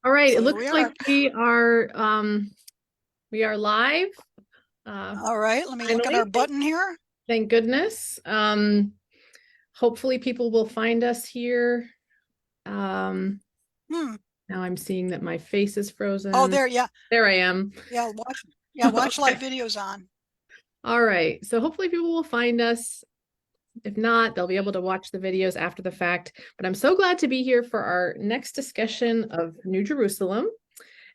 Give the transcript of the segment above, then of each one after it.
All right, So it here looks we like are. we are live. All right, let me look at Finally, our button here. thank goodness. Hopefully people will find us here. Um, Hmm. Now I'm seeing that my face is Oh, frozen. there. Yeah. There I am. Yeah. Watch live Okay. videos on. All right. So hopefully people will find us. If not, they'll be able to watch the videos after the fact. But I'm so glad to be here for our next discussion of New Jerusalem.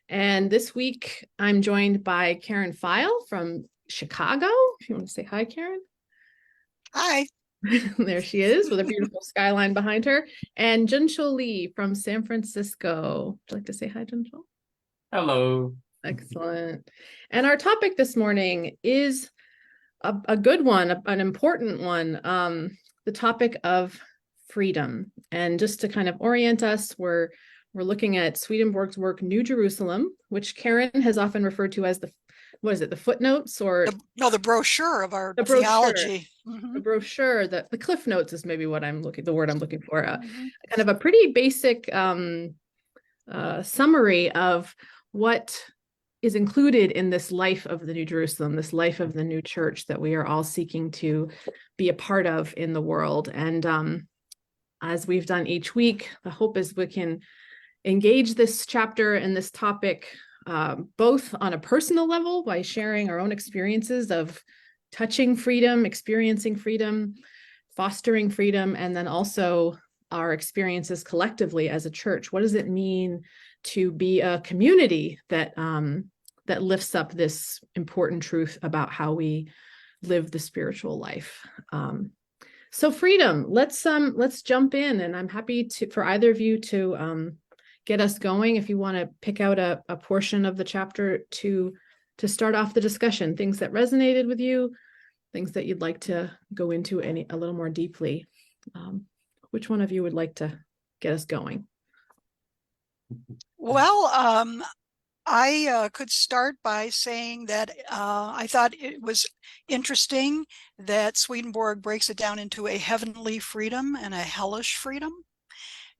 And this week, I'm joined by Karen File from Chicago. If you want to say hi, Karen. Hi. There she is with a beautiful skyline behind her. And Junshul Lee from San Francisco. Would you like to say hi, Junshul? Hello. Excellent. And our topic this morning is a good one, an important one, the topic of freedom. And just to kind of orient us, we're looking at Swedenborg's work, New Jerusalem, which Karen has often referred to as the footnotes or The brochure of our the brochure. theology. Hmm. The brochure, the cliff notes is maybe the word I'm looking for. Hmm. Kind of a pretty basic summary of what is included in this life of the New Jerusalem, this life of the new church that we are all seeking to be a part of in the world. And as we've done each week, the hope is we can engage this chapter and this topic both on a personal level by sharing our own experiences of touching freedom, experiencing freedom, fostering freedom, and then also our experiences collectively as a church. What does it mean to be a community that that lifts up this important truth about how we live the spiritual life? So freedom. Let's jump in, and I'm happy for either of you to get us going. If you want to pick out a portion of the chapter to start off the discussion, things that resonated with you, things that you'd like to go into a little more deeply. Which one of you would like to get us going? Well, I could start by saying that I thought it was interesting that Swedenborg breaks it down into a heavenly freedom and a hellish freedom.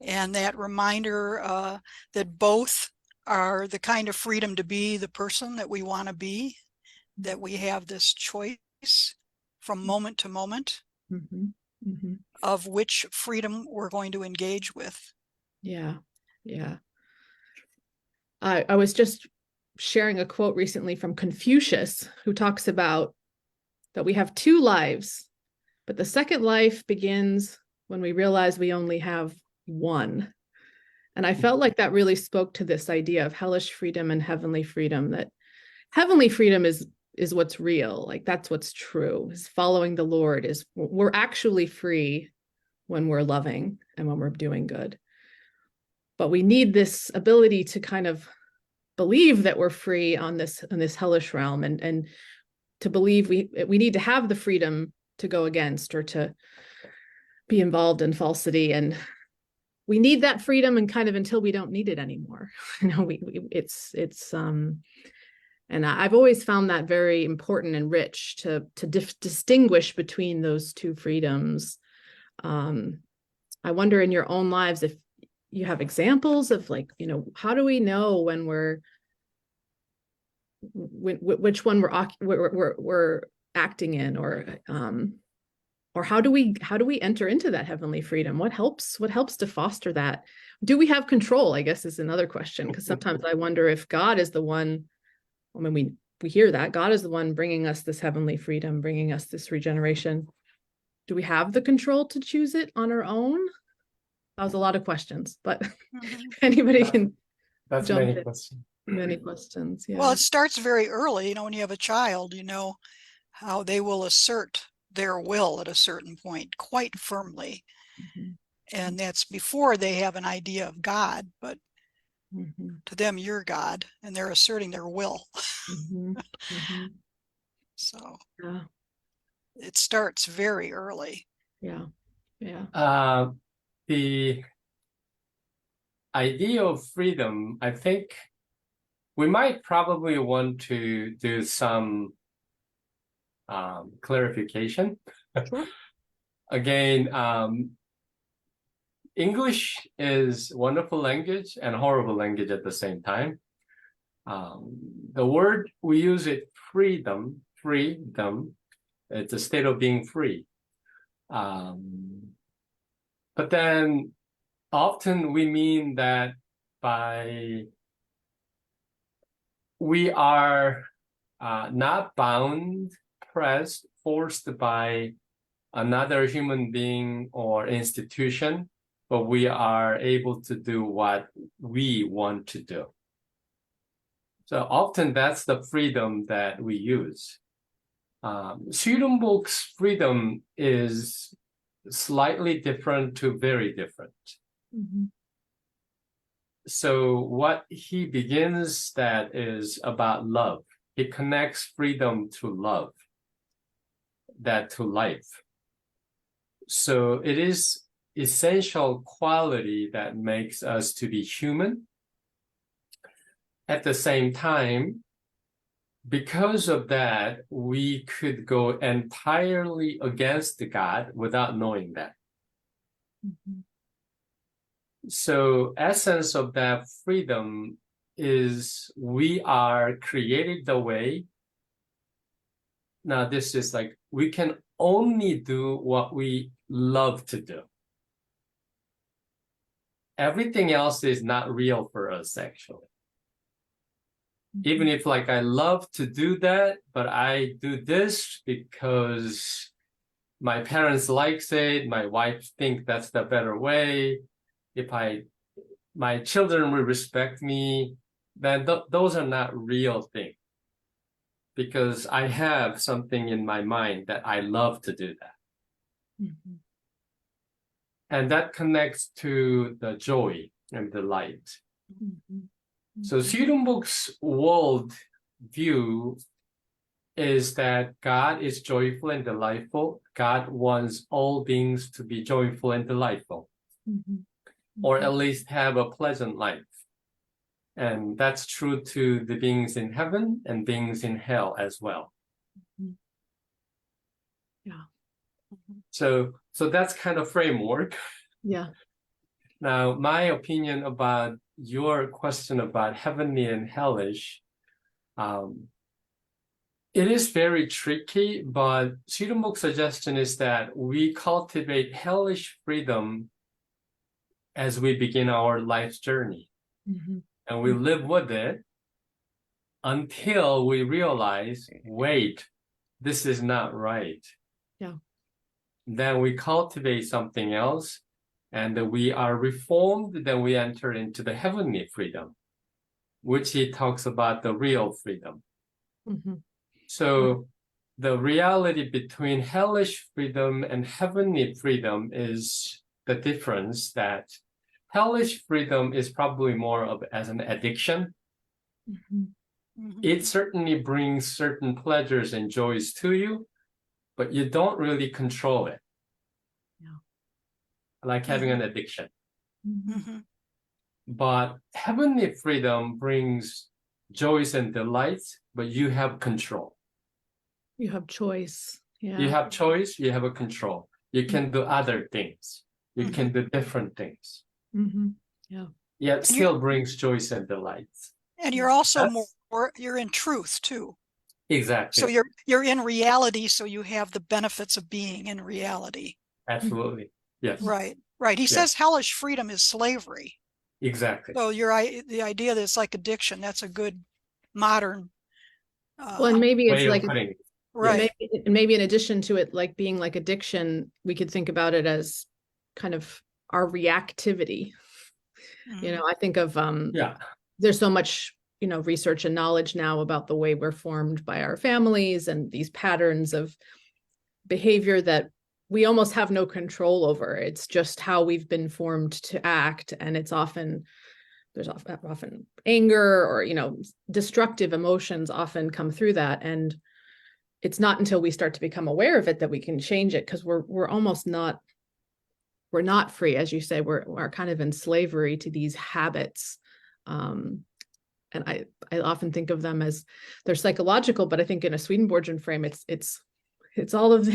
And that reminder that both are the kind of freedom to be the person that we want to be, that we have this choice from moment to moment Mm-hmm. Mm-hmm. of which freedom we're going to engage with. Yeah, yeah. I was just sharing a quote recently from Confucius, who talks about that we have two lives, but the second life begins when we realize we only have one. And I felt like that really spoke to this idea of hellish freedom and heavenly freedom, that heavenly freedom is what's real, like that's what's true, is following the Lord, is we're actually free when we're loving and when we're doing good. But we need this ability to kind of believe that we're free on this in this hellish realm, and to believe we need to have the freedom to go against or to be involved in falsity, and we need that freedom and kind of until we don't need it anymore. It's and I've always found that very important and rich to distinguish between those two freedoms. I wonder in your own lives if you have examples of, like, how do we know when which one we're acting in, or how do we enter into that heavenly freedom? What helps to foster that? Do we have control, I guess, is another question, because sometimes I wonder if God is the one. I mean, we hear that God is the one bringing us this heavenly freedom, bringing us this regeneration. Do we have the control to choose it on our own? That was a lot of questions, but Mhm. anybody can That's jump many in. questions. Many questions, Well, yeah. it starts very early. When you have a child, how they will assert their will at a certain point quite firmly. Mhm. And that's before they have an idea of God, but Mhm. to them, you're God, and they're asserting their will. Mhm. Mhm. So Yeah, it starts very early. yeah, yeah. The idea of freedom, I think we might probably want to do some clarification. Sure. Again, English is wonderful language and horrible language at the same time. The word we use it freedom. It's a state of being free. But then often we mean that by we are not bound, pressed, forced by another human being or institution, but we are able to do what we want to do. So often that's the freedom that we use. Swedenborg's freedom is slightly different to very different. Mhm. So what he begins that is about love. He connects freedom to love, that to life. So it is essential quality that makes us to be human. At the same time, because of that, we could go entirely against God without knowing that. Mhm. So essence of that freedom is we are created the way. Now this is like, we can only do what we love to do. Everything else is not real for us, actually. Even if like I love to do that, but I do this because my parents likes it, my wife think that's the better way. If my children will respect me, then those are not real things. Because I have something in my mind that I love to do that. Mhm. And that connects to the joy and the light. Mhm. So Swedenborg's world view is that God is joyful and delightful. God wants all beings to be joyful and delightful, Mhm. or at least have a pleasant life. And that's true to the beings in heaven and beings in hell as well. Mhm. Yeah. Mhm. So that's kind of framework. Yeah. Now, my opinion about your question about heavenly and hellish, it is very tricky, but Swedenborg's suggestion is that we cultivate hellish freedom as we begin our life's journey. Mhm. And we live with it until we realize, wait, this is not right. Yeah. Then we cultivate something else, and we are reformed, then we enter into the heavenly freedom, which he talks about the real freedom. Mhm. So the reality between hellish freedom and heavenly freedom is the difference that hellish freedom is probably more of as an addiction. Mhm. It certainly brings certain pleasures and joys to you, but you don't really control it. Yeah. Like having an addiction. Mhm. Mhm. But heavenly freedom brings joys and delights, but you have control. You have choice. Yeah. You have choice, you have a control. You can do other things. You can do different things. Mhm. Yeah. Yet And you're, still brings joys and delights. and you're also That's more, you're in truth too. So exactly. you're in reality, so you have the benefits of being in reality. Absolutely. Yes. Right. Right. He Yes. says hellish freedom is slavery. Exactly. So the idea that it's like addiction, that's a good modern Well, and maybe it's Way of like putting it. right. maybe in addition to it, like being like addiction, we could think about it as kind of our reactivity. You Mhm. know, I think of Yeah. there's so much, you know, research and knowledge now about the way we're formed by our families and these patterns of behavior that we almost have no control over. It's just how we've been formed to act, and it's often there's often anger or, you know, destructive emotions often come through that, and it's not until we start to become aware of it that we can change it, because we're almost not we're not free, as you say. We're kind of in slavery to these habits. And I often think of them as they're psychological, but I think in a Swedenborgian frame, it's it's all of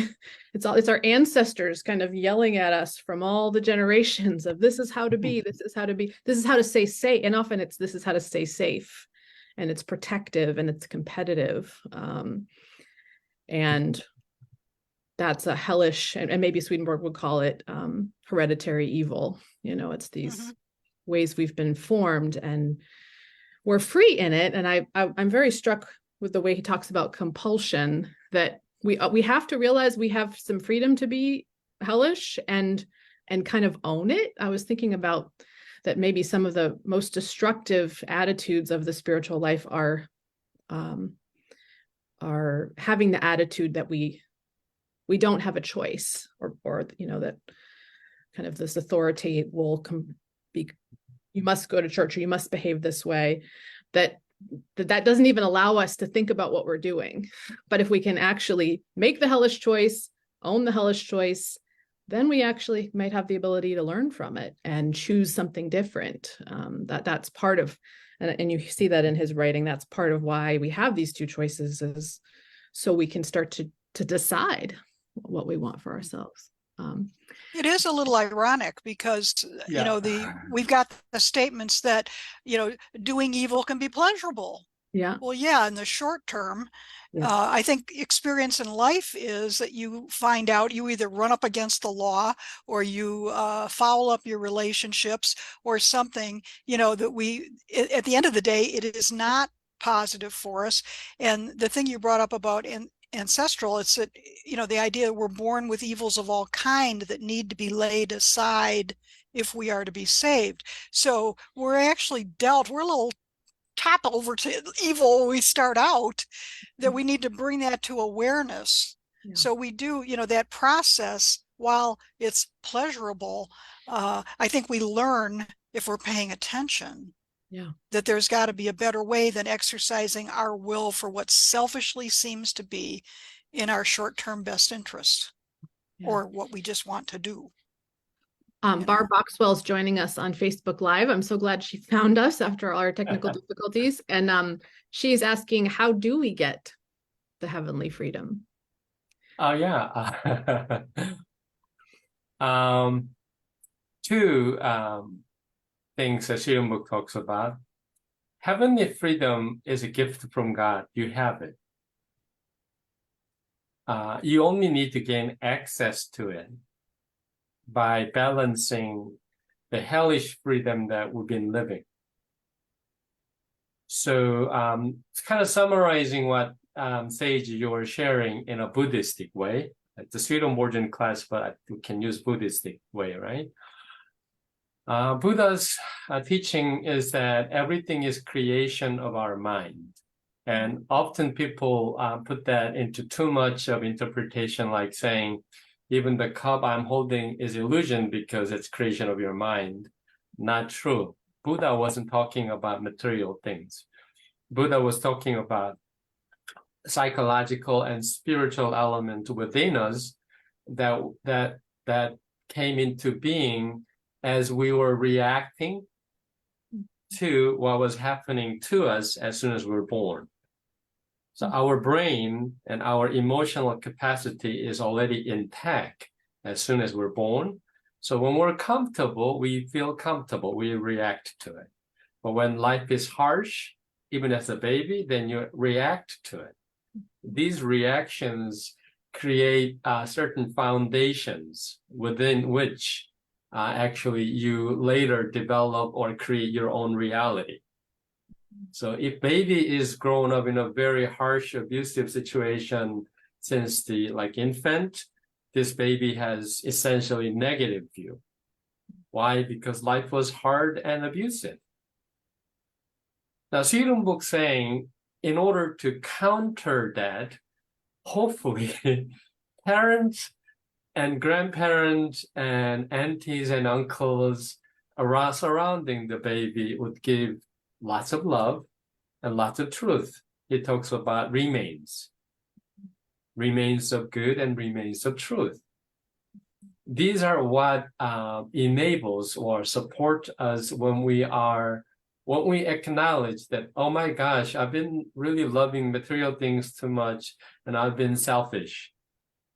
it's our ancestors kind of yelling at us from all the generations of this is how to be, this is how to be, this is how to stay safe. And often it's this is how to stay safe, and it's protective and it's competitive. And that's a hellish, and maybe Swedenborg would call it hereditary evil. You know, it's these ways we've been formed, and we're free in it. And I'm very struck with the way he talks about compulsion, that we have to realize we have some freedom to be hellish and kind of own it. I was thinking about that maybe some of the most destructive attitudes of the spiritual life are having the attitude that we don't have a choice, or you know, that kind of this authority will be, you must go to church or you must behave this way, that doesn't even allow us to think about what we're doing. But if we can actually make the hellish choice, own the hellish choice, then we actually might have the ability to learn from it and choose something different. That's part of, and you see that in his writing, that's part of why we have these two choices, is so we can start to decide what we want for ourselves. It is a little ironic because, you know, we've got the statements that, you know, doing evil can be pleasurable. Yeah. Well, yeah, in the short term, I think experience in life is that you find out you either run up against the law, or you foul up your relationships, or something, you know, that at the end of the day, it is not positive for us. And the thing you brought up about ancestral, it's that, you know, the idea we're born with evils of all kind that need to be laid aside if we are to be saved. So we're actually we're a little tap over to evil when we start out, that we need to bring that to awareness. So we do, you know, that process, while it's pleasurable, I think we learn, if we're paying attention, that there's got to be a better way than exercising our will for what selfishly seems to be in our short-term best interest, or what we just want to do. Barb Boxwell's joining us on Facebook Live. I'm so glad she found us after all our technical difficulties. And she's asking, how do we get the heavenly freedom? Oh, yeah. Two things that Swedenborg talks about. Heavenly freedom is a gift from God. You have it. You only need to gain access to it by balancing the hellish freedom that we've been living. So it's kind of summarizing what Sage, you're sharing in a Buddhistic way. It's a Swedenborgian class, but we can use Buddhistic way, right? Buddha's teaching is that everything is creation of our mind. And often people put that into too much of interpretation, like saying, even the cup I'm holding is illusion because it's creation of your mind. Not true. Buddha wasn't talking about material things. Buddha was talking about psychological and spiritual element within us that came into being as we were reacting to what was happening to us as soon as we were born. So our brain and our emotional capacity is already intact as soon as we're born. So when we're comfortable, we feel comfortable, we react to it. But when life is harsh, even as a baby, then you react to it. These reactions create certain foundations within which actually you later develop or create your own reality. So if baby is grown up in a very harsh, abusive situation since the infant, this baby has essentially negative view. Why? Because life was hard and abusive. Now, Swedenborg saying, in order to counter that, hopefully parents and grandparents and aunties and uncles around surrounding the baby would give lots of love and lots of truth. He talks about remains of good and remains of truth. These are what enables or support us when we acknowledge that, oh my gosh, I've been really loving material things too much and I've been selfish.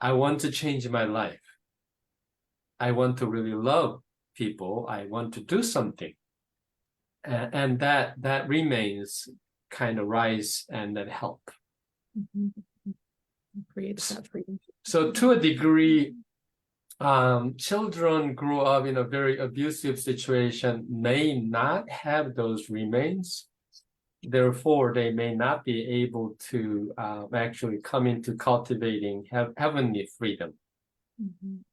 I want to change my life. I want to really love people. I want to do something. And that remains kind of rise and that help. Mhm. Creates that freedom. So to a degree, children grow up in a very abusive situation, may not have those remains. Therefore, they may not be able to actually come into cultivating heavenly freedom. Mhm.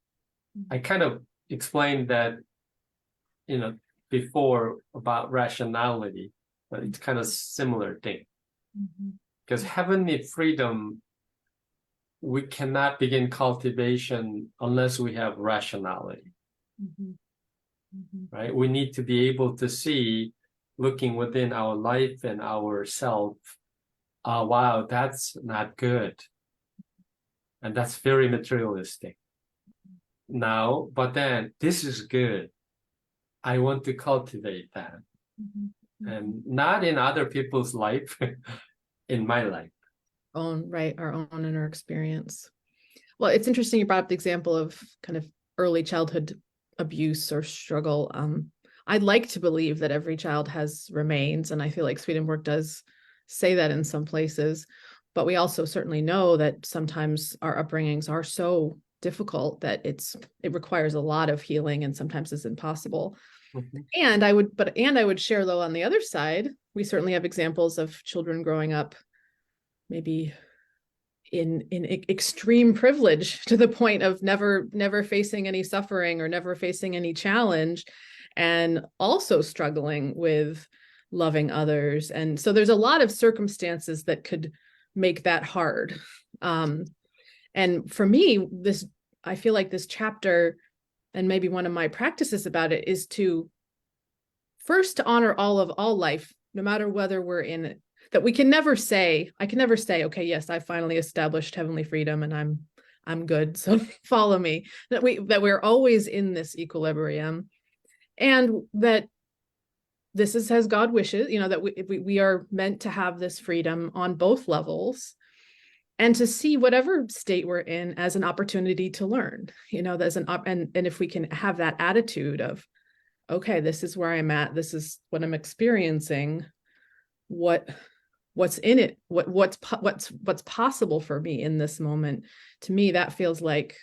I kind of explained that, before about rationality, but it's kind of similar thing. Mhm. Because heavenly freedom, we cannot begin cultivation unless we have rationality, Mhm. Mhm. right? We need to be able to see, looking within our life and ourself, wow, that's not good. And that's very materialistic. Now, but then this is good. I want to cultivate that. Mhm. And not in other people's life, in my life. Our own inner experience. Well, it's interesting you brought up the example of kind of early childhood abuse or struggle. I'd like to believe that every child has remains, and I feel like Swedenborg does say that in some places, but we also certainly know that sometimes our upbringings are so difficult that it requires a lot of healing and sometimes it's impossible. Mhm. And I would share, though, on the other side, we certainly have examples of children growing up maybe in extreme privilege to the point of never facing any suffering or never facing any challenge, and also struggling with loving others. And so there's a lot of circumstances that could make that hard. And for me, I feel like this chapter, and maybe one of my practices about it, is to first to honor all life, no matter whether we're in it, that I can never say, okay, yes, I finally established heavenly freedom and I'm good, so follow me. That we're always in this equilibrium, and that this is as God wishes, that we are meant to have this freedom on both levels, and to see whatever state we're in as an opportunity to learn, there's and if we can have that attitude of, okay, this is where I'm at, this is what I'm experiencing, what's in it, what's possible for me in this moment. To me, that feels like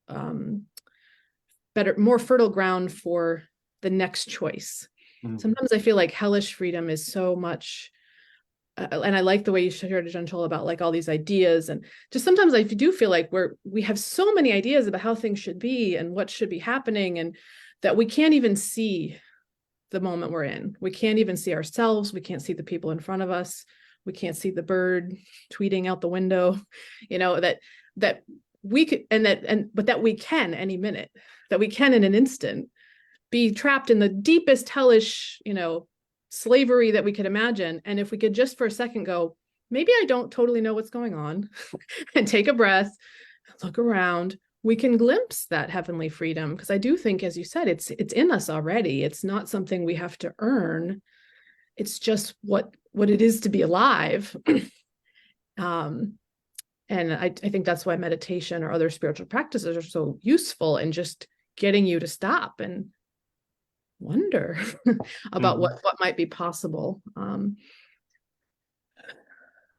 better, more fertile ground for the next choice. Mhm. Sometimes I feel like hellish freedom is so much, and I like the way you shared, Gentle, about like all these ideas, and just sometimes I do feel like we have so many ideas about how things should be and what should be happening, and that we can't even see the moment we're in. We can't even see ourselves. We can't see the people in front of us. We can't see the bird tweeting out the window, that we could, but that we can any minute, that we can in an instant be trapped in the deepest hellish, slavery that we could imagine. And if we could just for a second go, maybe I don't totally know what's going on, and take a breath, look around, we can glimpse that heavenly freedom. Because I do think, as you said, it's in us already. It's not something we have to earn. It's just what it is to be alive. And I think that's why meditation or other spiritual practices are so useful in just getting you to stop and wonder about what might be possible.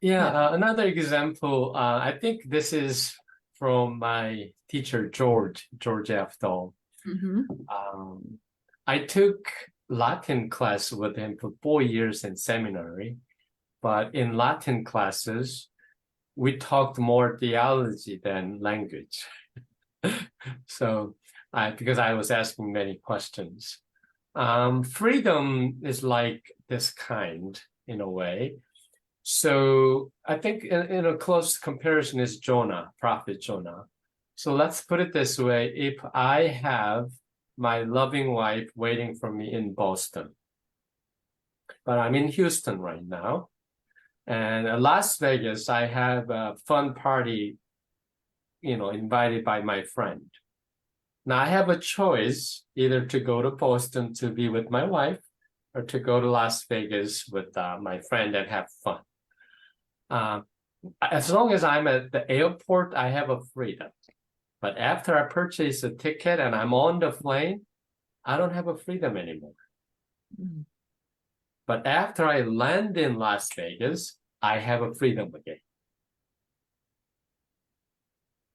Another example, I think this is from my teacher, George F. Dole. Mm-hmm. I took Latin class with him for 4 years in seminary, but in Latin classes, we talked more theology than language. So, because I was asking many questions. Freedom is like this kind, in a way. So I think in a close comparison is Jonah, Prophet Jonah. So let's put it this way. If I have my loving wife waiting for me in Boston, but I'm in Houston right now, and in Las Vegas, I have a fun party, invited by my friend. Now I have a choice either to go to Boston to be with my wife or to go to Las Vegas with my friend and have fun. as long as I'm at the airport, I have a freedom. But after I purchase a ticket and I'm on the plane, I don't have a freedom anymore. Mm. But after I land in Las Vegas, I have a freedom again.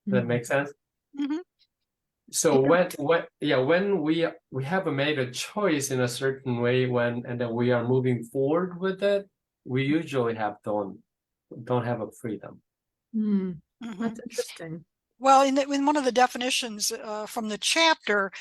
Does that make sense? Mhm. So Yeah. when we have made a choice in a certain way and then we are moving forward with it, we usually don't have a freedom. Mm. Mhm. That's interesting. Well, in one of the definitions from the chapter,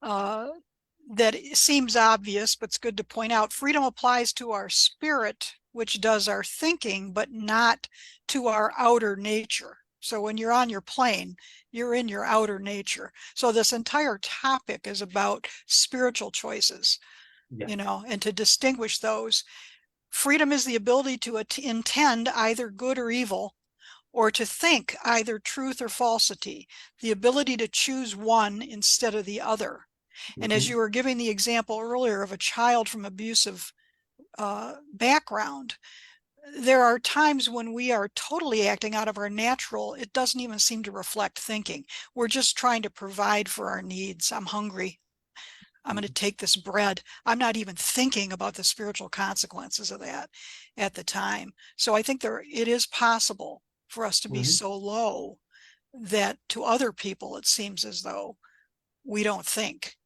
that it seems obvious, but it's good to point out, freedom applies to our spirit, which does our thinking, but not to our outer nature. So when you're on your plane, you're in your outer nature. So this entire topic is about spiritual choices, Yeah. you know, and to distinguish those. Freedom is the ability to intend either good or evil, or to think either truth or falsity, the ability to choose one instead of the other. And as Mhm. you were giving the example earlier of a child from abusive background, there are times when we are totally acting out of our natural, it doesn't even seem to reflect thinking. We're just trying to provide for our needs. I'm hungry. I'm going to take this bread. I'm not even thinking about the spiritual consequences of that at the time. So I think it is possible for us to be Mhm. so low that to other people it seems as though we don't think.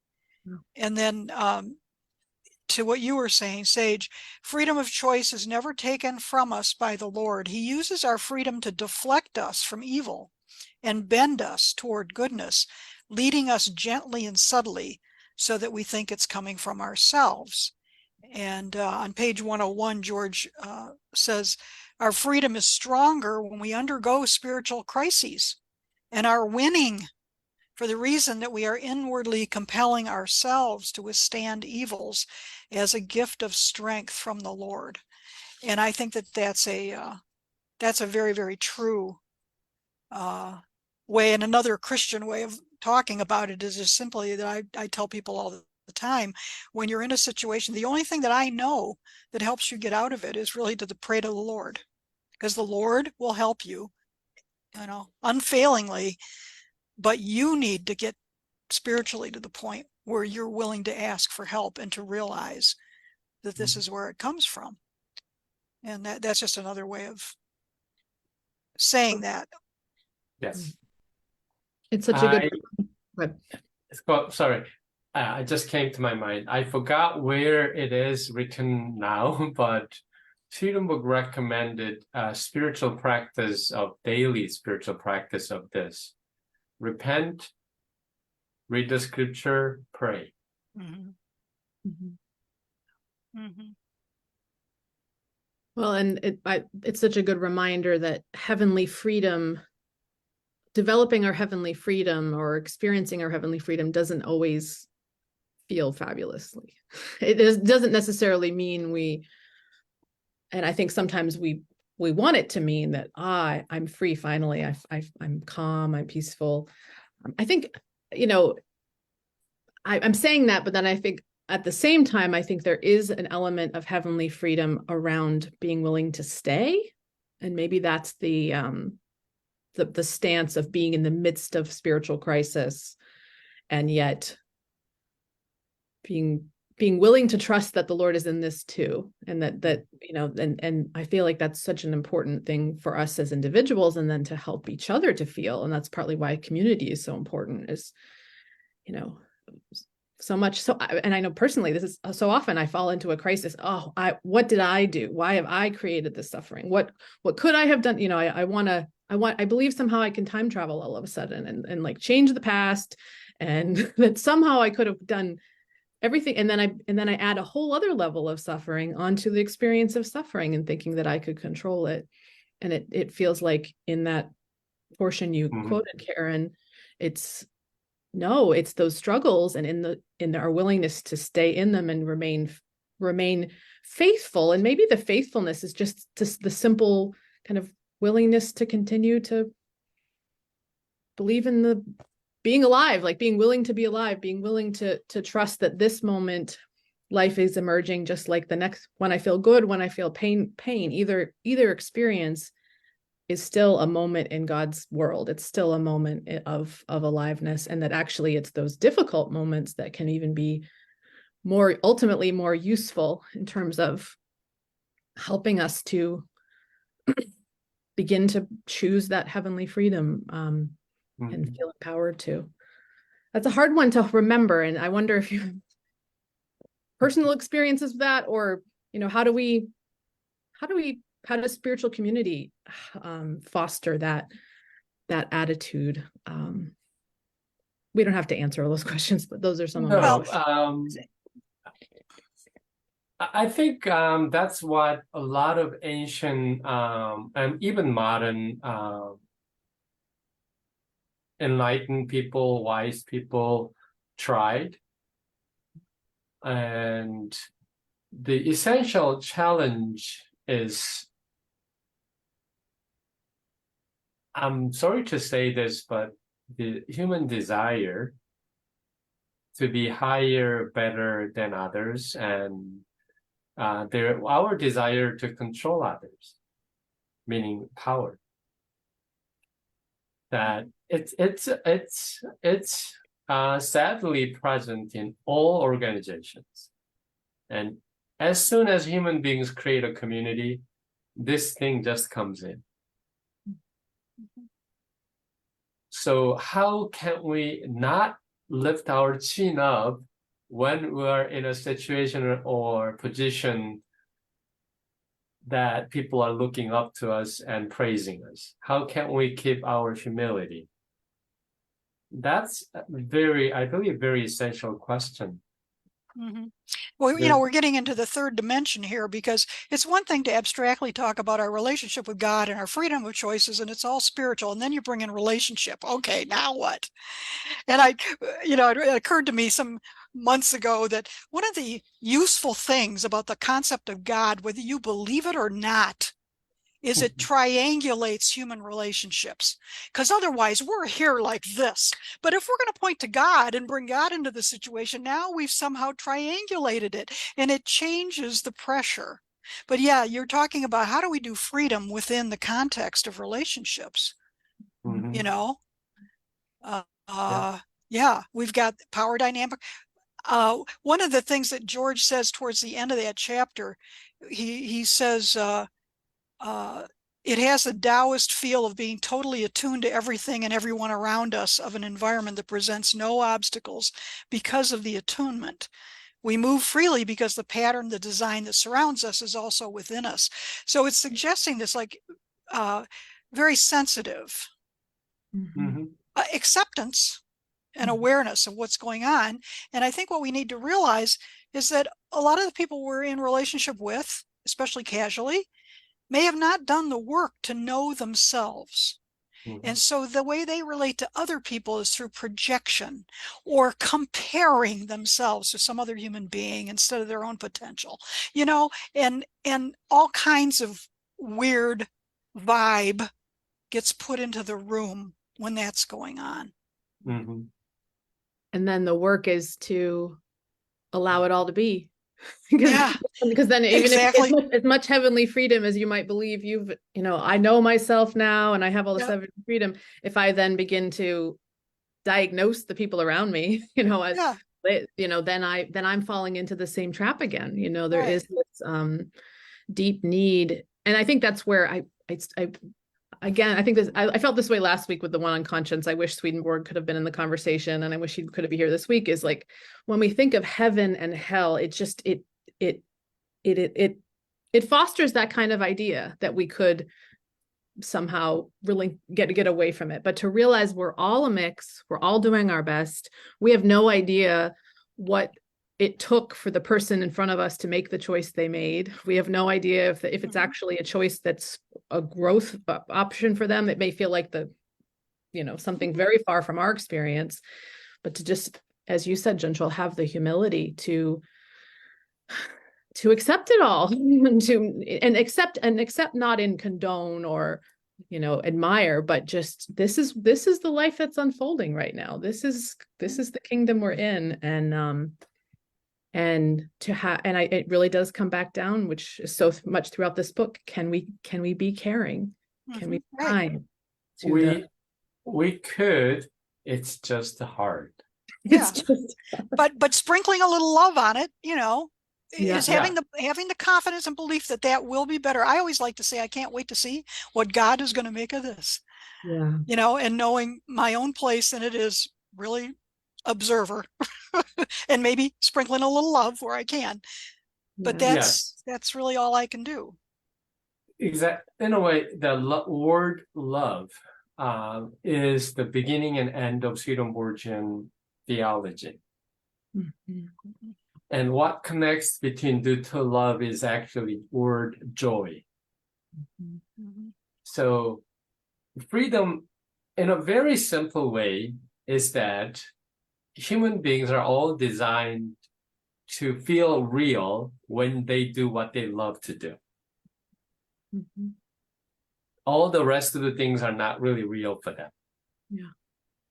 No. And then to what you were saying, Sage, freedom of choice is never taken from us by the Lord. He uses our freedom to deflect us from evil and bend us toward goodness, leading us gently and subtly so that we think it's coming from ourselves. And on page 101, George says, our freedom is stronger when we undergo spiritual crises and are winning for the reason that we are inwardly compelling ourselves to withstand evils as a gift of strength from the Lord. And I think that that's a very, very true way. And another Christian way of talking about it is just simply that I tell people all the time, when you're in a situation, the only thing that I know that helps you get out of it is really to pray to the Lord, because the Lord will help you, you know, unfailingly, but you need to get spiritually to the point where you're willing to ask for help and to realize that this is where it comes from. And that's just another way of saying that. Yes. It's such a good. Sorry. I just came to my mind. I forgot where it is written now, but Swedenborg recommended spiritual practice of daily spiritual practice of this. Repent, read the scripture, pray. Mhm. Mhm. Mhm. Well, and it's such a good reminder that heavenly freedom, developing our heavenly freedom or experiencing our heavenly freedom doesn't always feel fabulously. Doesn't necessarily mean and I think sometimes we want it to mean that I'm free finally. I'm calm, I'm peaceful. I think, you know, I'm saying that, but then I think at the same time, I think there is an element of heavenly freedom around being willing to stay. And maybe that's the stance of being in the midst of spiritual crisis and yet being willing to trust that the Lord is in this too. And that, you know, and I feel like that's such an important thing for us as individuals, and then to help each other to feel. And that's partly why community is so important, is, you know, so much. So, and I know personally, this is so often I fall into a crisis. Oh, what did I do? Why have I created this suffering? What could I have done? You know, I believe somehow I can time travel all of a sudden and like change the past, and that somehow I could have done everything. And then I add a whole other level of suffering onto the experience of suffering and thinking that I could control it. And it feels like in that portion you quoted, Karen, it's those struggles, and in our willingness to stay in them and remain faithful. And maybe the faithfulness is just the simple kind of willingness to continue to believe in the being alive, like being willing to be alive, being willing to trust that this moment life is emerging just like the next. When I feel good, when I feel pain, either experience is still a moment in God's world. It's still a moment of aliveness, and that actually it's those difficult moments that can even be ultimately more useful in terms of helping us to begin to choose that heavenly freedom, and feel empowered to. That's a hard one to remember, and I wonder if you have personal experiences with that, or how does spiritual community foster that attitude? We don't have to answer all those questions, but those are some of my No, I think that's what a lot of ancient and even modern enlightened people, wise people tried. And the essential challenge is, I'm sorry to say this, but the human desire to be higher, better than others, and our desire to control others, meaning power. That it's sadly present in all organizations, and as soon as human beings create a community, this thing just comes in. So how can we not lift our chin up when we are in a situation or position that people are looking up to us and praising us? How can we keep our humility? That's I believe, very essential question. Well, we're getting into the third dimension here, because it's one thing to abstractly talk about our relationship with God and our freedom of choices, and it's all spiritual. And then you bring in relationship. Okay, now what? And it occurred to me some months ago that one of the useful things about the concept of God, whether you believe it or not, is it triangulates human relationships. Because otherwise we're here like this. But if we're going to point to God and bring God into the situation, now we've somehow triangulated it, and it changes the pressure. But yeah, you're talking about how do we do freedom within the context of relationships? Yeah, we've got power dynamic. One of the things that George says towards the end of that chapter, he says, it has a Taoist feel of being totally attuned to everything and everyone around us, of an environment that presents no obstacles because of the attunement. We move freely because the pattern, the design that surrounds us is also within us. So it's suggesting this very sensitive acceptance and awareness of what's going on. And I think what we need to realize is that a lot of the people we're in relationship with, especially casually, may have not done the work to know themselves. And so the way they relate to other people is through projection or comparing themselves to some other human being instead of their own potential, and all kinds of weird vibe gets put into the room when that's going on. And then the work is to allow it all to be. because then even exactly. if as much heavenly freedom as you might believe I know myself now and I have all this heavenly freedom, if I then begin to diagnose the people around me, then I'm falling into the same trap again. There is this deep need, and I think that's where I felt this way last week with the one on conscience. I wish Swedenborg could have been in the conversation, and I wish he could be here this week. Is like, when we think of heaven and hell, it fosters that kind of idea that we could somehow really get away from it. But to realize we're all a mix, we're all doing our best. We have no idea what it took for the person in front of us to make the choice they made. We have no idea if it's actually a choice that's a growth option for them. It may feel like something very far from our experience, but to just, as you said, Jenshul, have the humility to accept it all, and accept not in condone or admire, but just this is the life that's unfolding right now. This is the kingdom we're in, it really does come back down, which is so much throughout this book. Can we be caring? Can we Right. find to the We could, it's just hard. Yeah. it's just But sprinkling a little love on it, Yeah. is having the confidence and belief that that will be better. I always like to say, I can't wait to see what God is going to make of this, yeah. and knowing my own place in it is really observer and maybe sprinkling a little love where I can. But Yeah. that's really all I can do. Exactly. In a way, the word love is the beginning and end of Swedenborgian theology. Mhm. And what connects between the two love is actually word joy. Mhm. So freedom, in a very simple way, is that human beings are all designed to feel real when they do what they love to do. Mhm. All the rest of the things are not really real for them. Yeah.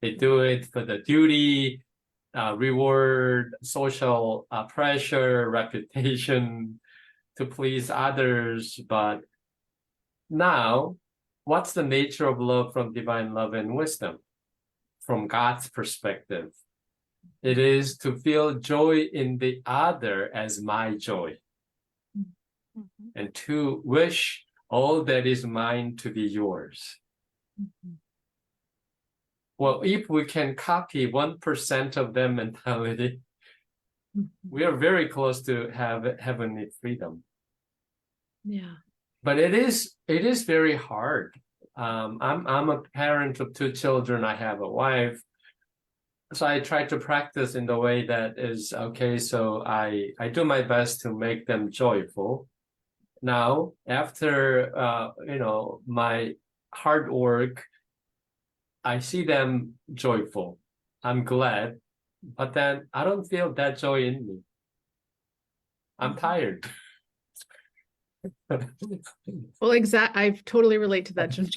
They do it for the duty, reward, social pressure, reputation, to please others. But now, what's the nature of love from divine love and wisdom? From God's perspective, it is to feel joy in the other as my joy, Mhm. and to wish all that is mine to be yours. Mhm. Well, if we can copy 1% of that mentality, Mhm. we are very close to have heavenly freedom. Yeah. But it is very hard. I'm a parent of 2 children. I have a wife, so I try to practice in the way that is okay. So I do my best to make them joyful. Now, after my hard work, I see them joyful. I'm glad, but then I don't feel that joy in me. I'm tired. Well, I totally relate to that, Jim.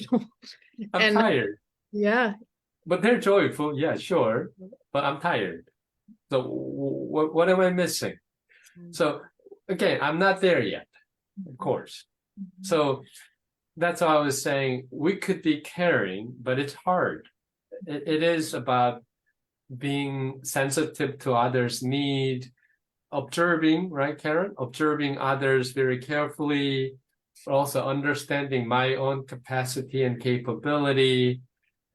I'm And tired, yeah. but they're joyful. Yeah, sure, but I'm tired. So what am I missing? So again, I'm not there yet, of course. So that's why I was saying we could be caring, but it's hard. It is about being sensitive to others' need, observing, right, Karen? Observing others very carefully, but also understanding my own capacity and capability,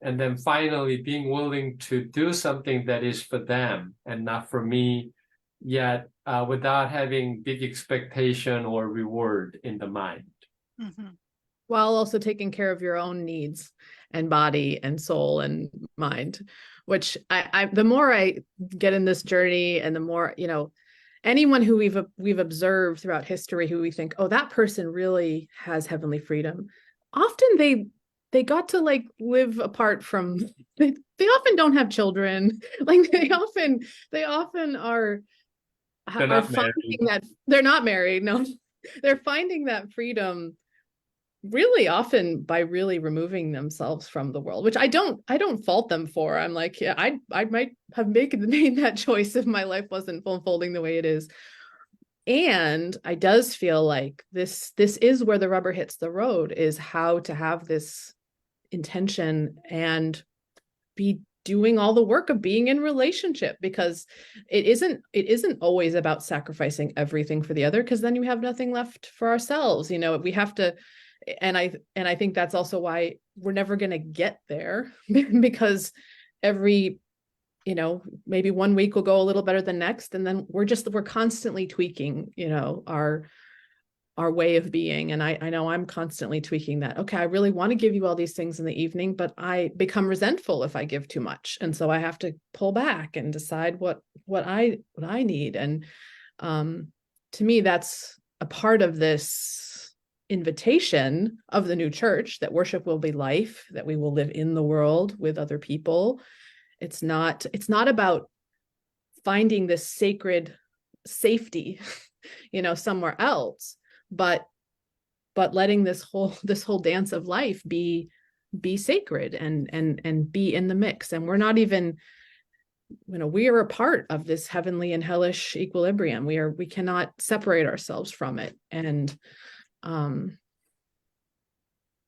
and then finally being willing to do something that is for them and not for me, yet without having big expectation or reward in the mind. Mhm. While also taking care of your own needs and body and soul and mind, which I the more I get in this journey and the more, anyone who we've observed throughout history who we think, oh, that person really has heavenly freedom, often they got to like live apart from they often don't have children. Like they often are They're not finding married. that they're not married. No, they're finding that freedom really often by really removing themselves from the world, which I don't fault them for. I'm like, yeah, I might have made that choice if my life wasn't unfolding the way it is. And I does feel like this is where the rubber hits the road, is how to have this intention and be doing all the work of being in relationship, because it isn't always about sacrificing everything for the other, because then you have nothing left for ourselves. We have to, and I think that's also why we're never going to get there because every, maybe one week will go a little better than next, and then we're constantly tweaking, our way of being. And I know I'm constantly tweaking that. Okay, I really want to give you all these things in the evening, but I become resentful if I give too much. And so I have to pull back and decide what I need. And to me, that's a part of this invitation of the new church, that worship will be life, that we will live in the world with other people. It's not about finding this sacred safety, somewhere else, but letting this whole dance of life be sacred and be in the mix. And we're not even, we are a part of this heavenly and hellish equilibrium. We cannot separate ourselves from it. And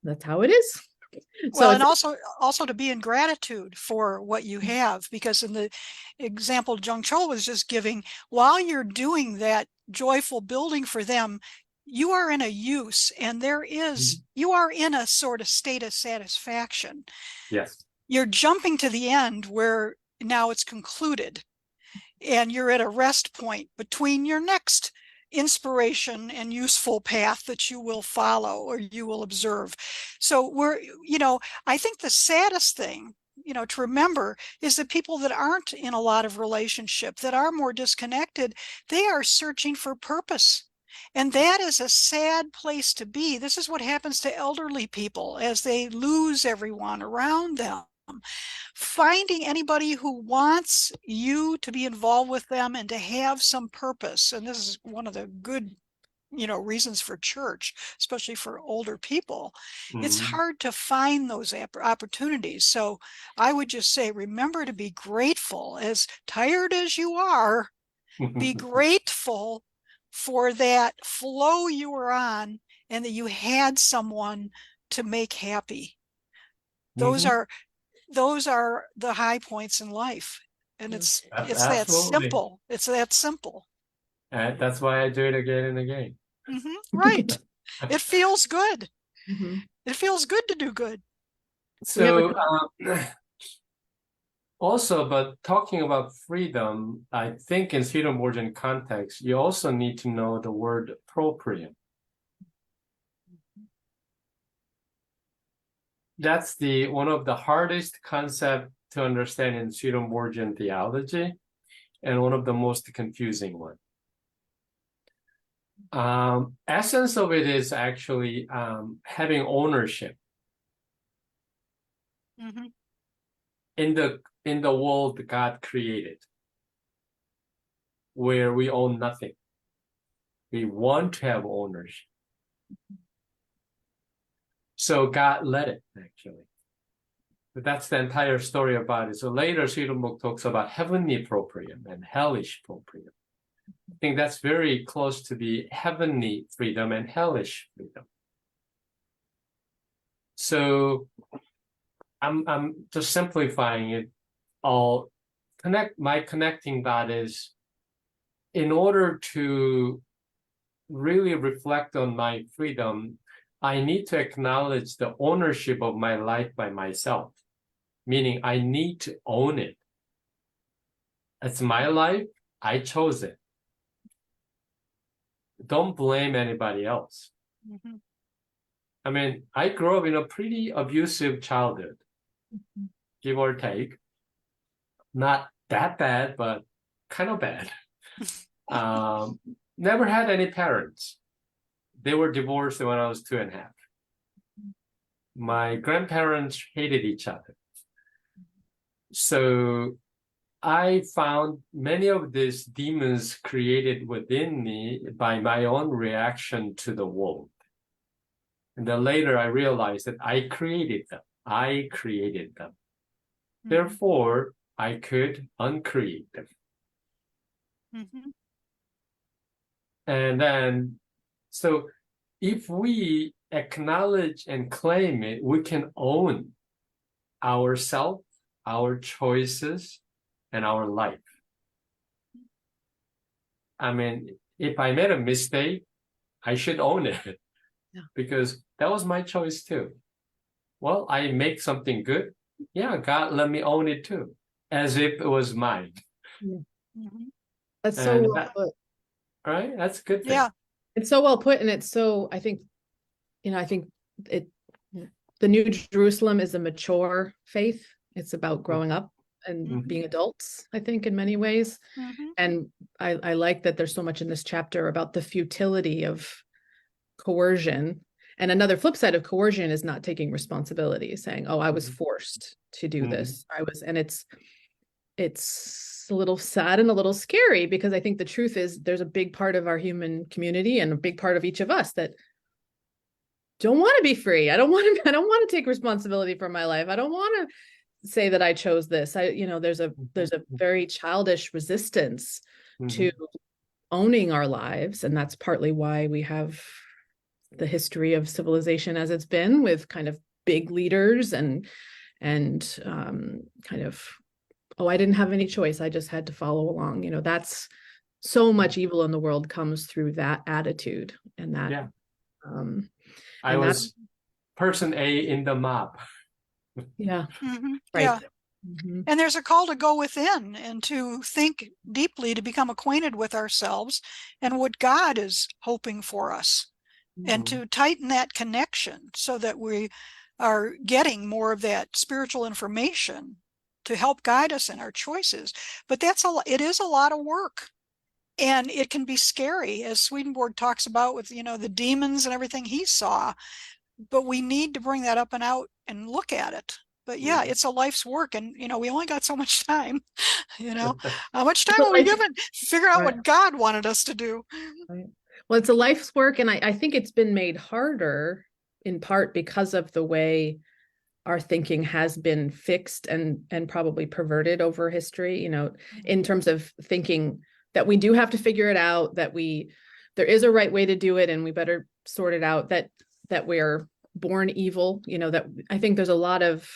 that's how it is. So Well, and it's, also to be in gratitude for what you have, because in the example Jung Cho was just giving, while you're doing that joyful building for them, you are in a use, and you are in a sort of state of satisfaction. Yes. You're jumping to the end where now it's concluded, and you're at a rest point between your next inspiration and useful path that you will follow or you will observe. So I think the saddest thing, to remember is that people that aren't in a lot of relationship, that are more disconnected, they are searching for purpose. And that is a sad place to be. This is what happens to elderly people as they lose everyone around them. Finding anybody who wants you to be involved with them and to have some purpose. And this is one of the good, reasons for church, especially for older people. It's hard to find those opportunities. So I would just say, remember to be grateful. As tired as you are, be grateful for that flow you were on and that you had someone to make happy. Those are the high points in life, and it's that Absolutely. simple. It's that simple. And that's why I do it again and again. Right. It feels good. Mhm. It feels good to do good. So also, but talking about freedom, I think in Swedenborgian context, you also need to know the word proprium. That's one of the hardest concept to understand in Swedenborgian theology, and one of the most confusing one. Essence of it is actually having ownership in the world God created, where we own nothing. We want to have ownership. So God let it, actually. But that's the entire story about it. So later, Swedenborg talks about heavenly proprium and hellish proprium. I think that's very close to the heavenly freedom and hellish freedom. So I'm just simplifying it all. My connecting dot is, in order to really reflect on my freedom, I need to acknowledge the ownership of my life by myself, meaning I need to own it. It's my life. I chose it. Don't blame anybody else. I mean, I grew up in a pretty abusive childhood, give or take. Not that bad, but kind of bad. Never had any parents. They were divorced when I was 2.5. My grandparents hated each other. So I found many of these demons created within me by my own reaction to the world. And then later I realized that I created them. Therefore, I could uncreate them. And then, so if we acknowledge and claim it, we can own ourselves, our choices, and our life. I mean, if I made a mistake, I should own it, because that was my choice too. Well, I make something good. Yeah, God let me own it too, as if it was mine. That's so well put. Right? That's a good thing. Yeah. It's so well put, and it's so, I think the New Jerusalem is a mature faith. It's about growing up and being adults, I think, in many ways. And I like that there's so much in this chapter about the futility of coercion. And another flip side of coercion is not taking responsibility, saying, oh, I was forced to do this. And it's a little sad and a little scary, because I think the truth is there's a big part of our human community and a big part of each of us that don't want to be free. I don't want to take responsibility for my life. I don't want to say that I chose this. There's a very childish resistance to owning our lives. And that's partly why we have the history of civilization as it's been, with kind of big leaders and kind of, oh, I didn't have any choice, I just had to follow along. You know, that's so much evil in the world comes through that attitude, and that Yeah. I and was person A in the mob. yeah, Mhm. right. Yeah. Mhm. And there's a call to go within and to think deeply, to become acquainted with ourselves and what God is hoping for us, and Mhm. to tighten that connection so that we are getting more of that spiritual information to help guide us in our choices. But it is a lot of work, and it can be scary, as Swedenborg talks about with, you know, the demons and everything he saw. But we need to bring that up and out and look at it. But yeah, Mhm. it's a life's work, and you know, we only got so much time. You know, how much time So are we I think- given to figure out Right. what God wanted us to do? Right. Well, it's a life's work, and I think it's been made harder in part because of the way our thinking has been fixed and probably perverted over history, you know, in terms of thinking that we do have to figure it out, that there is a right way to do it, and we better sort it out, that we're born evil, you know, that I think there's a lot of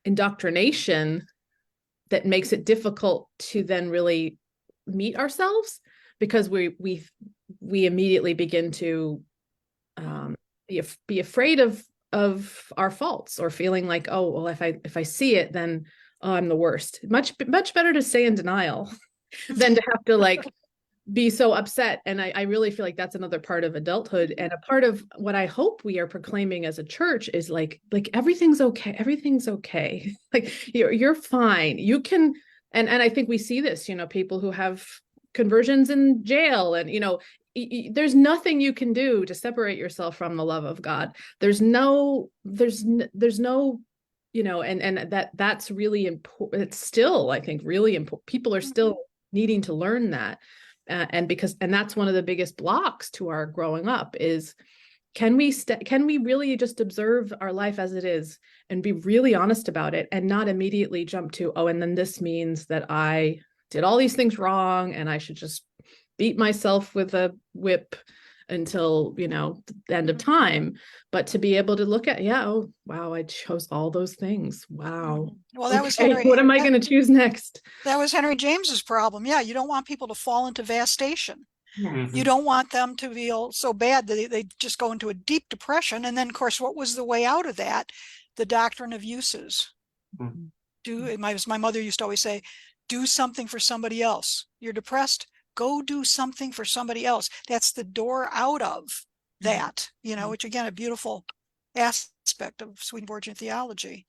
indoctrination that makes it difficult to then really meet ourselves, because we immediately begin to be afraid of our faults, or feeling like, oh well, if I see it, then oh, I'm the worst. Much better to stay in denial than to have to like be so upset. And I really feel like that's another part of adulthood, and a part of what I hope we are proclaiming as a church is like everything's okay. Like you're fine, you can. And I think we see this, you know, people who have conversions in jail, and you know, there's nothing you can do to separate yourself from the love of God. There's no, you know, and that's really important. It's still, I think, really important. People are still needing to learn that. And that's one of the biggest blocks to our growing up is, can we really just observe our life as it is and be really honest about it, and not immediately jump to, oh, and then this means that I did all these things wrong and I should just beat myself with a whip until, you know, the end of time. But to be able to look at, yeah, oh wow, I chose all those things, wow. Well, that was Okay, Henry. what am I going to choose next? That was Henry James's problem. Yeah, you don't want people to fall into vastation. Mhm. You don't want them to feel so bad that they just go into a deep depression. And then, of course, what was the way out of that? The doctrine of uses. Mhm. My mother used to always say, do something for somebody else. You're depressed, go do something for somebody else. That's the door out of that, you know, which again, a beautiful aspect of Swedenborgian theology.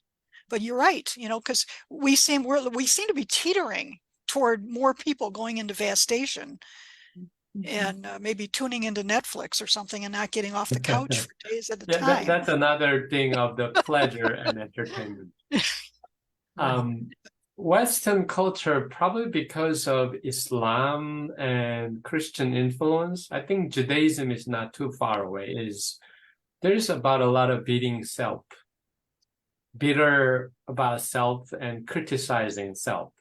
But you're right, you know, because we seem to be teetering toward more people going into vastation and maybe tuning into Netflix or something and not getting off the couch for days at a Yeah, time. that's another thing of the pleasure and entertainment. Western culture, probably because of Islam and Christian influence, I think Judaism is not too far away, there's about a lot of beating self, bitter about self and criticizing self,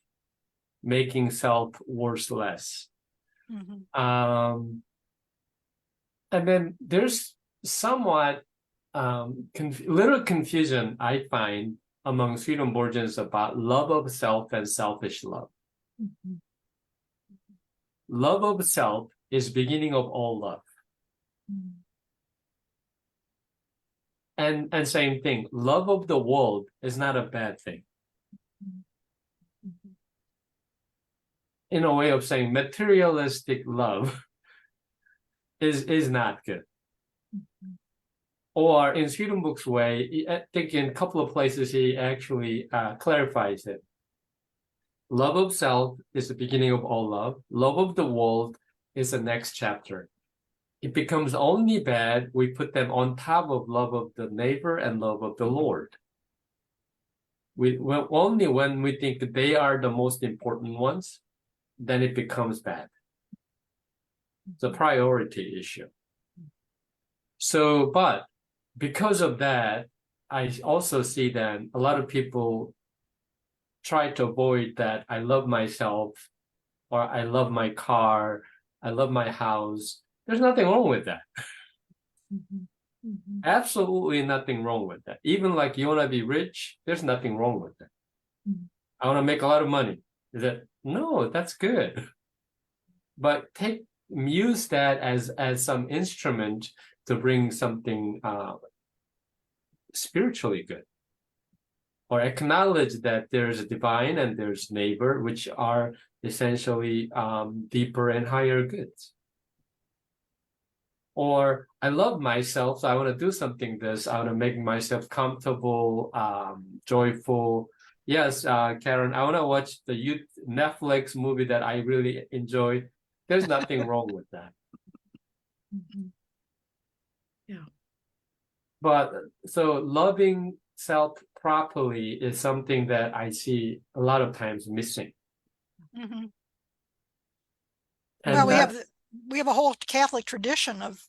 making self worthless. Mhm. And then there's somewhat little confusion I find among Swedenborgians about love of self and selfish love. Love of self is beginning of all love. And same thing, love of the world is not a bad thing. In a way of saying materialistic love is not good. Or in Swedenborg's way, I think in a couple of places he actually clarifies it. Love of self is the beginning of all love. Love of the world is the next chapter. It becomes only bad, we put them on top of love of the neighbor and love of the Lord. Only when we think they are the most important ones, then it becomes bad. It's a priority issue. So, but because of that, I also see that a lot of people try to avoid that. I love myself, or I love my car, I love my house. There's nothing wrong with that. Mhm. Mhm. Absolutely nothing wrong with that. Even like you want to be rich, there's nothing wrong with that. Mhm. I want to make a lot of money. Is that no, that's good. But use that as some instrument to bring something spiritually good. Or acknowledge that there's a divine and there's neighbor, which are essentially deeper and higher goods. Or I love myself, so I want to do something this. I want to make myself comfortable, joyful. Yes, Karen, I want to watch the Netflix movie that I really enjoy. There's nothing wrong with that. Mhm. Yeah. But so loving self properly is something that I see a lot of times missing. Mhm. And Well, that's we have a whole Catholic tradition of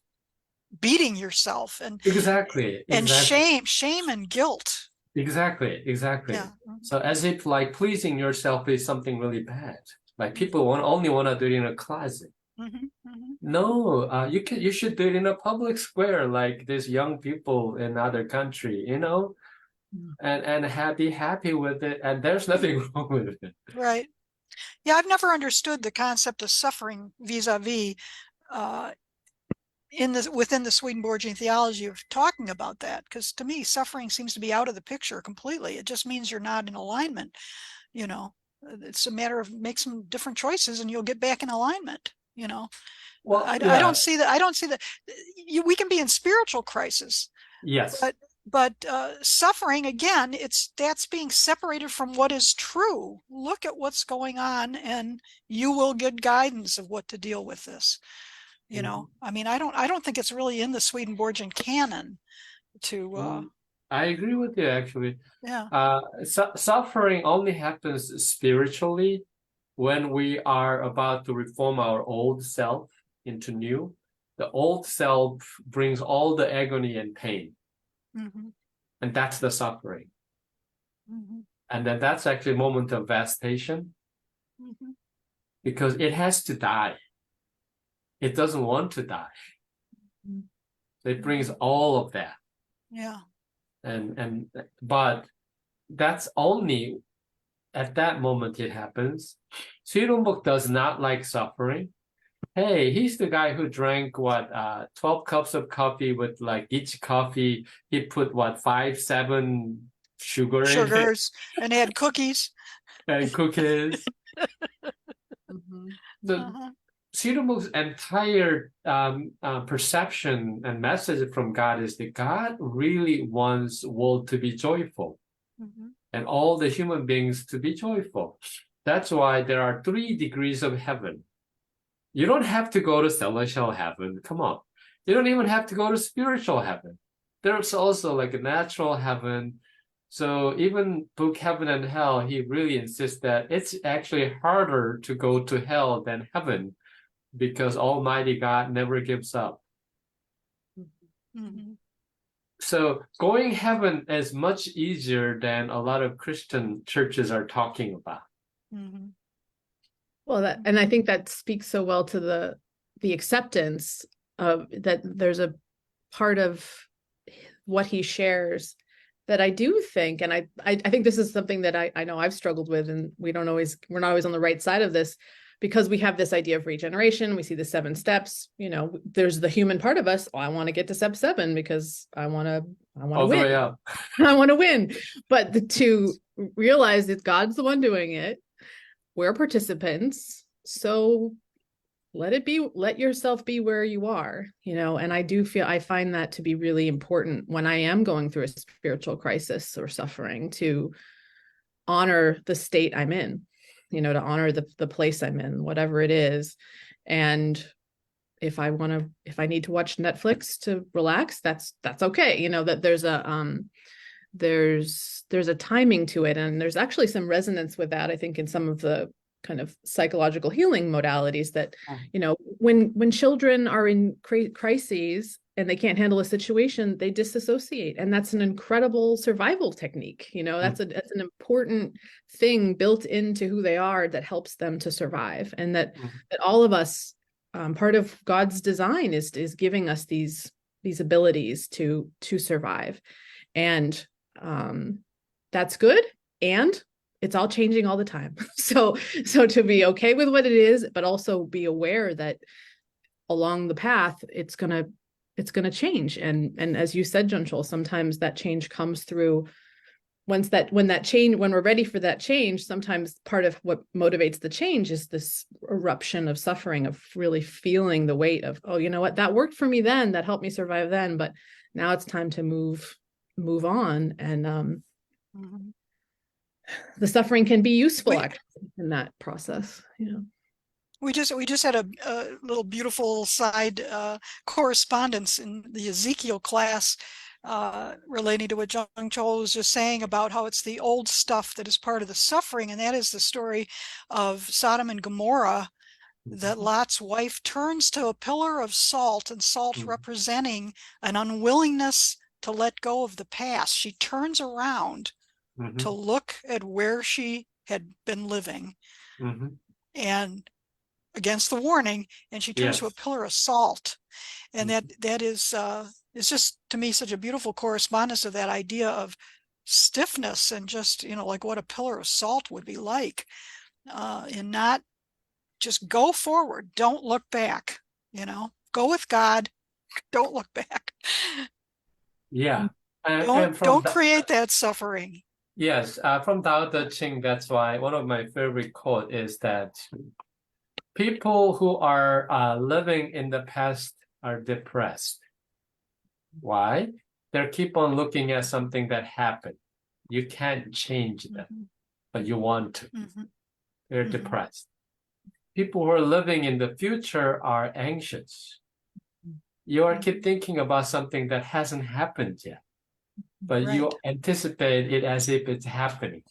beating yourself exactly. and shame and guilt. Exactly. Yeah. So as if like pleasing yourself is something really bad. Like people only want to do it in a closet. Mhm, mhm. No, you should do it in a public square like these young people in other country, Mm. and be happy with it. And there's nothing wrong with it. Right. Yeah, I've never understood the concept of suffering vis-a-vis uh, within the Swedenborgian theology of talking about that, because to me, suffering seems to be out of the picture completely. It just means you're not in alignment. You know, it's a matter of make some different choices and you'll get back in alignment. Well, I yeah, don't see that. I don't see that. We can be in spiritual crisis, yes. but suffering again, that's being separated from what is true. Look at what's going on, and you will get guidance of what to deal with this. I mean, I don't think it's really in the Swedenborgian canon to I agree with you actually. yeah. Suffering only happens spiritually when we are about to reform our old self into new. The old self brings all the agony and pain, Mm-hmm, and that's the suffering. mm-hmm, And then that's actually a moment of devastation mm-hmm, because it has to die. It doesn't want to die. Mm. It brings all of that. yeah. But that's only at that moment it happens. Swedenborg does not like suffering. Hey, he's the guy who drank 12 cups of coffee with like each coffee, he put 7 sugar in it Sugars, and they had cookies. and cookies. Mhm. So Uh-huh. Swedenborg's entire perception and message from God is that God really wants the world to be joyful Mm-hmm. and all the human beings to be joyful. That's why there are 3 degrees of heaven. You don't have to go to celestial heaven. Come on. You don't even have to go to spiritual heaven. There's also like a natural heaven. So even book Heaven and Hell, he really insists that it's actually harder to go to hell than heaven because Almighty God never gives up. Mm-hmm. So going heaven is much easier than a lot of Christian churches are talking about. Mm-hmm. Well, and I think that speaks so well to the acceptance of that there's a part of what he shares that I do think, and I think this is something that I know I've struggled with, and we're not always on the right side of this because we have this idea of regeneration. We see the 7 steps, there's the human part of us. Oh, I want to get to step 7 because I want to All the win. way up. I want to win. But to realize that God's the one doing it, we're participants, so let yourself be where you are, and I find that to be really important when I am going through a spiritual crisis or suffering, to honor the state I'm in, to honor the place I'm in, whatever it is. And if I need to watch Netflix to relax, that's okay. That there's a timing to it, and there's actually some resonance with that, I think, in some of the kind of psychological healing modalities that when children are in crises and they can't handle a situation, they disassociate, and that's an incredible survival technique. That's an important thing built into who they are that helps them to survive, and that all of us, part of God's design is giving us these these abilities to survive. And that's good. And it's all changing all the time. So to be okay with what it is, but also be aware that along the path, it's gonna change. And as you said, Junshul, sometimes that change comes through when we're ready for that change. Sometimes part of what motivates the change is this eruption of suffering, of really feeling the weight of, oh, you know what, that worked for me then, that helped me survive then, but now it's time to move on. And the suffering can be useful actually in that process. We just had a little beautiful side correspondence in the Ezekiel class relating to what Junshul was just saying about how it's the old stuff that is part of the suffering, and that is the story of Sodom and Gomorrah, that Lot's wife turns to a pillar of salt, and salt representing an unwillingness to let go of the past. She turns around to look at where she had been living, and against the warning, and she turns to a pillar of salt. And that is just, to me, such a beautiful correspondence of that idea of stiffness, and just, like what a pillar of salt would be like, and not just go forward, don't look back, go with God, don't look back. Yeah. Don't create that suffering. Yes, from Tao Te Ching, that's why one of my favorite quote is that people who are living in the past are depressed. Why? They keep on looking at something that happened. You can't change them, but you want to. They're depressed. People who are living in the future are anxious. You are keep thinking about something that hasn't happened yet, but you anticipate it as if it's happening.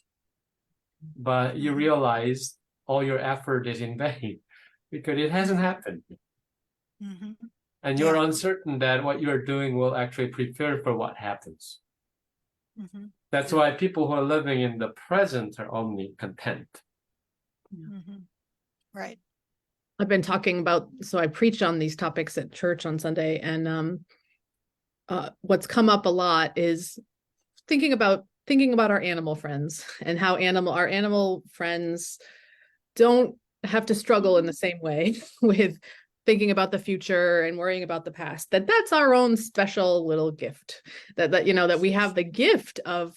But you realize all your effort is in vain because it hasn't happened. And you're uncertain that what you're doing will actually prepare for what happens. That's why people who are living in the present are only content. Right. I've been talking about, so I preached on these topics at church on Sunday, and what's come up a lot is thinking about our animal friends, and how our animal friends don't have to struggle in the same way with thinking about the future and worrying about the past. That's our own special little gift, that we have the gift of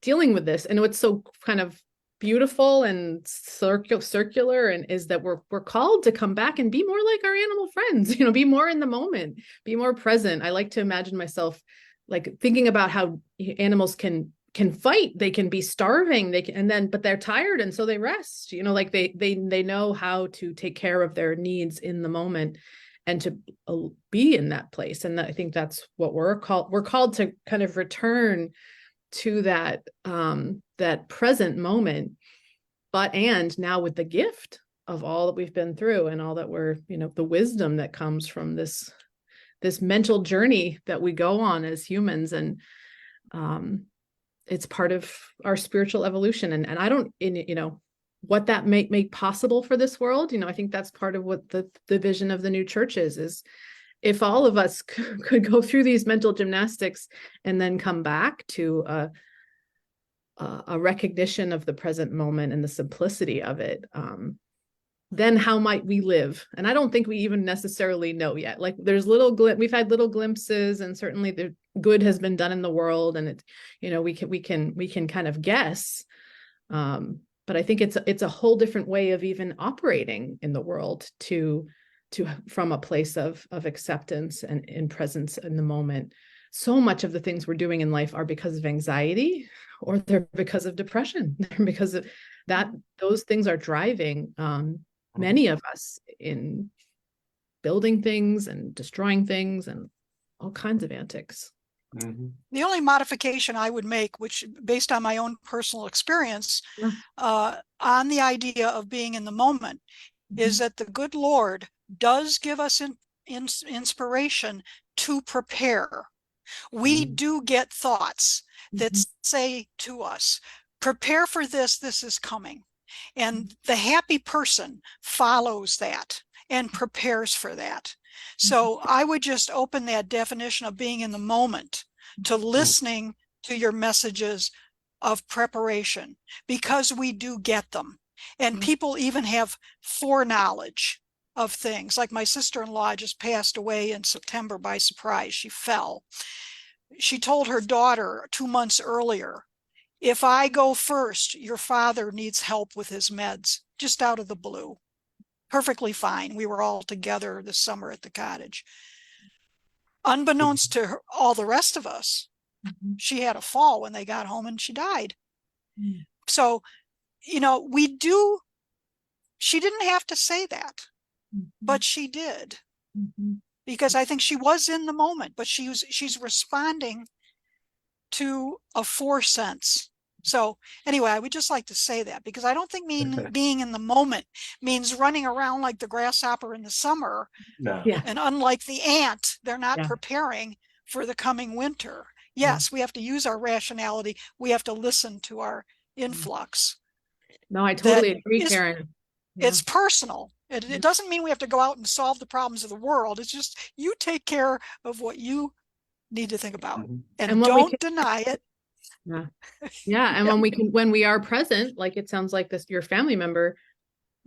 dealing with this. And what's so kind of beautiful and circular and is that we're called to come back and be more like our animal friends, be more in the moment, be more present. I like to imagine myself like thinking about how animals can fight, they can be starving, but they're tired, and so they rest, like they know how to take care of their needs in the moment and to be in that place. And I think that's what we're called to kind of return to that present moment, and now with the gift of all that we've been through and all that we're, the wisdom that comes from this mental journey that we go on as humans. And it's part of our spiritual evolution. And I don't, what that may make possible for this world, I think that's part of what the vision of the new church is if all of us could go through these mental gymnastics and then come back to a recognition of the present moment and the simplicity of it, then how might we live? And I don't think we even necessarily know yet. Like there's we've had little glimpses, and certainly the good has been done in the world, and we can kind of guess. But I think it's a whole different way of even operating in the world from a place of acceptance and in presence in the moment. So much of the things we're doing in life are because of anxiety, or they're because of depression. They're because of that. Those things are driving many of us in building things and destroying things and all kinds of antics. The only modification I would make, which based on my own personal experience, on the idea of being in the moment, is that the good Lord does give us inspiration to prepare. We do get thoughts that say to us, prepare for this, this is coming. And the happy person follows that and prepares for that. So I would just open that definition of being in the moment to listening to your messages of preparation, because we do get them. And people even have foreknowledge of things. Like my sister-in-law just passed away in September by surprise. She fell. She told her daughter 2 months earlier, if I go first, your father needs help with his meds, just out of the blue. Perfectly fine. We were all together this summer at the cottage. Unbeknownst to her, all the rest of us, she had a fall when they got home and she died. So, you know, she didn't have to say that, but she did, because I think she was in the moment, but she's responding to a foresense. So anyway, I would just like to say that, because I don't think being in the moment means running around like the grasshopper in the summer. No. Yeah. And unlike the ant, they're not Yeah. preparing for the coming winter. Yes, we have to use our rationality. We have to listen to our influx. No, I totally That agree, is- Karen. It's personal. It doesn't mean we have to go out and solve the problems of the world. It's just you take care of what you need to think about, Mhm. and when we don't deny it. Yeah. And when we are present, like it sounds like your family member,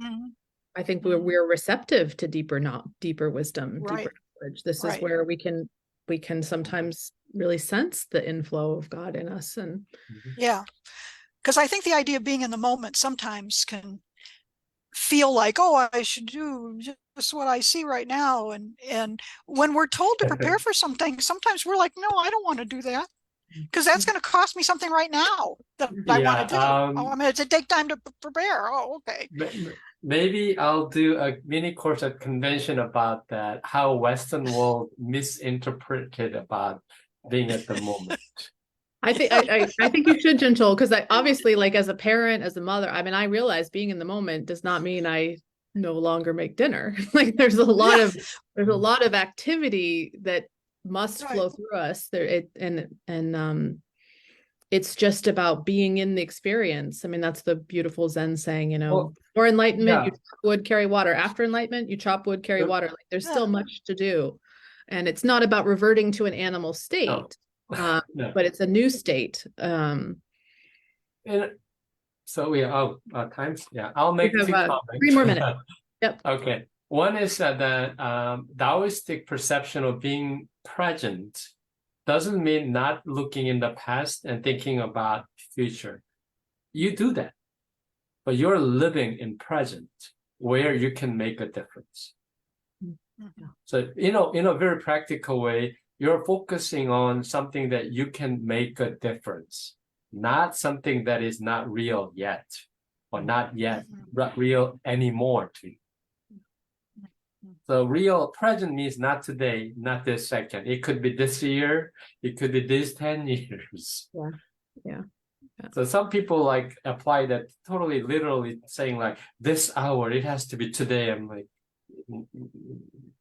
Mhm. I think we're receptive to deeper wisdom, Right. deeper knowledge. This is Right. where we can sometimes really sense the inflow of God in us. And Yeah, because I think the idea of being in the moment sometimes can feel like, oh, I should do just what I see right now. And when we're told to prepare for something, sometimes we're like, no, I don't want to do that, because that's going to cost me something right now that I want to do. Oh, I'm going to take time to prepare. Oh, okay. Maybe I'll do a mini course at convention about that, how Western world misinterpreted about being at the moment. I think I think you should, Gentle, because I obviously, like, as a parent, as a mother, I mean, I realize being in the moment does not mean I no longer make dinner. Like there's a lot of activity that must flow through us there. It's just about being in the experience. I mean, that's the beautiful Zen saying, before enlightenment, you chop wood, carry water. After enlightenment, you chop wood, carry water. Like there's still much to do. And it's not about reverting to an animal state. No. But it's a new state. And so we are times. Yeah, I'll make 2 comments. 3 more minutes. Yep. Okay. One is that Taoistic perception of being present doesn't mean not looking in the past and thinking about future. You do that, but you're living in present where you can make a difference. So, in a very practical way, you're focusing on something that you can make a difference, not something that is not real yet, or not yet real anymore to you. So real present means not today, not this second. It could be this year, it could be these 10 years. Yeah. So some people like apply that totally literally, saying like this hour, it has to be today. I'm like,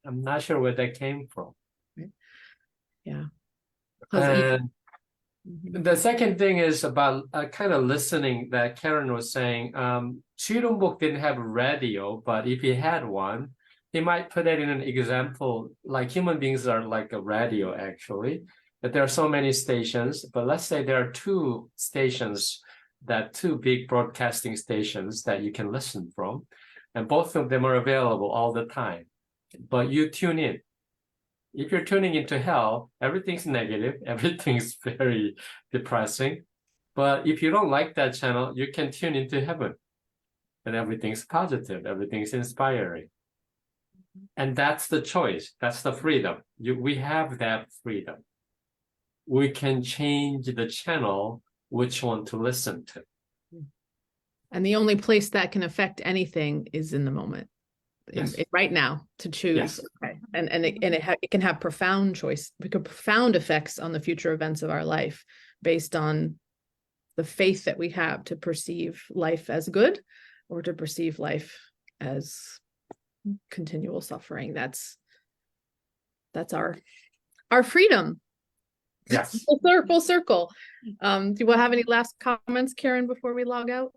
I'm not sure where that came from. Yeah. And the second thing is about kind of listening that Karen was saying. Swedenborg didn't have a radio, but if he had one, he might put it in an example, like human beings are like a radio actually, that there are so many stations, but let's say there are 2 stations, two big broadcasting stations that you can listen from, and both of them are available all the time, but you tune in. If you're tuning into hell, everything's negative, everything's very depressing. But if you don't like that channel, you can tune into heaven. And everything's positive, everything's inspiring. And that's the choice, that's the freedom. We have that freedom. We can change the channel, which one to listen to. And the only place that can affect anything is in the moment. Yes. Right now, to choose. Yes. Okay. And it can have profound effects on the future events of our life based on the faith that we have to perceive life as good or to perceive life as continual suffering. That's our freedom. Yes. Full circle. Do you have any last comments, Karen, before we log out?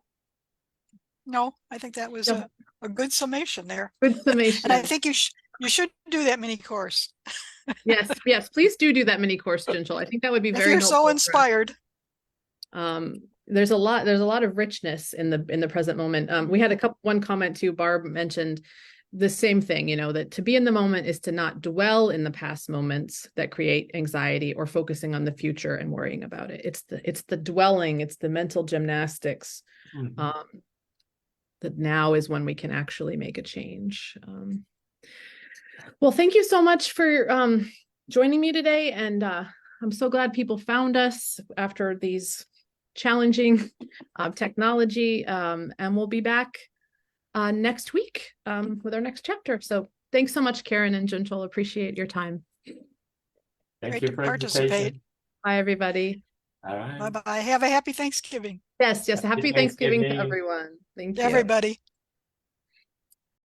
No, I think that was No. a good summation there. Good summation. And I think you should do that mini course Yes, please do that mini course, Jinchul. I think that would be if very you're helpful so for us. inspired. There's a lot of richness in the present moment. We had one comment too. Barb mentioned the same thing, you know, that to be in the moment is to not dwell in the past moments that create anxiety or focusing on the future and worrying about it. It's the dwelling, it's the mental gymnastics. That now is when we can actually make a change. Well, thank you so much for joining me today. And I'm so glad people found us after these challenging technology. And we'll be back next week with our next chapter. So thanks so much, Karen and Jinchul. Appreciate your time. Thank Great you to for participate. invitation. Bye, everybody. All right. Bye-bye. Have a happy Thanksgiving, Yes, happy Thanksgiving to Thanksgiving. everyone. Thank you. everybody.